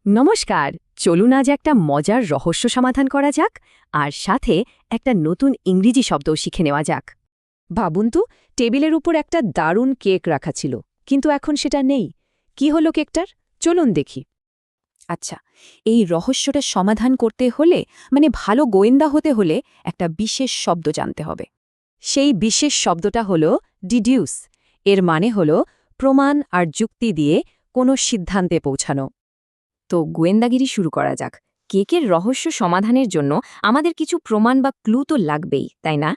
নমস্কার, চলুন আজ একটা মজার রহস্য সমাধান করা যাক আর সাথে একটা নতুন ইংরেজি শব্দও শিখে নেওয়া যাক। ভাবুন তো, টেবিলের উপর একটা দারুণ কেক রাখা ছিল, কিন্তু এখন সেটা নেই। কি হলো কেকটার? চলুন দেখি। আচ্ছা, এই রহস্যটা সমাধান করতে হলে ভালো গোয়েন্দা হতে হলে একটা বিশেষ শব্দ জানতে হবে। সেই বিশেষ শব্দটা হলো ডিডিউস। এর মানে হলো প্রমাণ আর যুক্তি দিয়ে কোনো সিদ্ধান্তে পৌঁছানো। তো গোয়েন্দাগিরি শুরু করা যাক। কেকের রহস্য সমাধানের জন্য আমাদের কিছু প্রমাণ বা ক্লু তো লাগবেই, তাই না?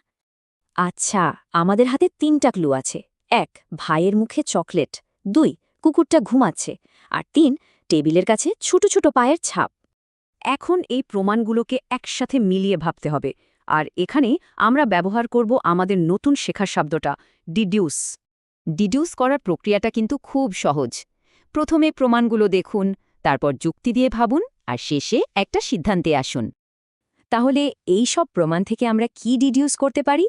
আচ্ছা, আমাদের হাতে ৩টা ক্লু আছে। ১. ভাইয়ের মুখে চকলেট। ২. কুকুরটা ঘুমাচ্ছে। আর ৩. টেবিলের কাছে ছোট ছোট পায়ের ছাপ। এখন এই প্রমাণগুলোকে একসাথে মিলিয়ে ভাবতে হবে। আর এখানে আমরা ব্যবহার করব আমাদের নতুন শেখার শব্দটা ডিডিউস। ডিডিউস করার প্রক্রিয়াটা কিন্তু খুব সহজ। প্রথমে প্রমাণগুলো দেখুন, তারপর যুক্তি দিয়ে ভাবুন, আর শেষে একটা সিদ্ধান্তে আসুন। তাহলে এই সব প্রমাণ থেকে আমরা কি ডিডিউস করতে পারি?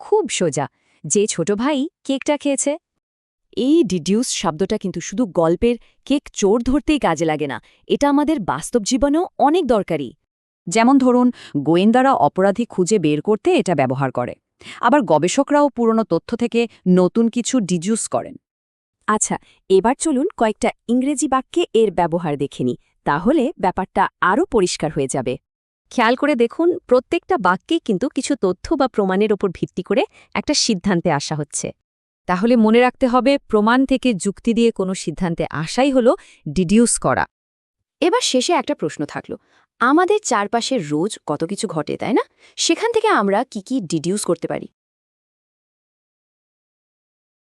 খুব সোজা, যে ছোট ভাই কেকটা খেয়েছে। এই ডিডিউস শব্দটা কিন্তু শুধু গল্পের কেক চোর ধরতেই কাজে লাগে না, এটা আমাদের বাস্তব জীবনেও অনেক দরকারি। যেমন ধরুন, গোয়েন্দারা অপরাধী খুঁজে বের করতে এটা ব্যবহার করে। আবার গবেষকরাও পুরনো তথ্য থেকে নতুন কিছু ডিডিউস করেন। আচ্ছা, এবার চলুন কয়েকটা ইংরেজি বাক্যে এর ব্যবহার দেখে নিই, তাহলে ব্যাপারটা আরও পরিষ্কার হয়ে যাবে। খেয়াল করে দেখুন, প্রত্যেকটা বাক্যে কিন্তু কিছু তথ্য বা প্রমাণের ওপর ভিত্তি করে একটা সিদ্ধান্তে আসা হচ্ছে। তাহলে মনে রাখতে হবে, প্রমাণ থেকে যুক্তি দিয়ে কোনো সিদ্ধান্তে আসাই হলো ডিডিউস করা। এবার শেষে একটা প্রশ্ন থাকলো, আমাদের চারপাশে রোজ কত কিছু ঘটে, তাই না? সেখান থেকে আমরা কি ডিডিউস করতে পারি?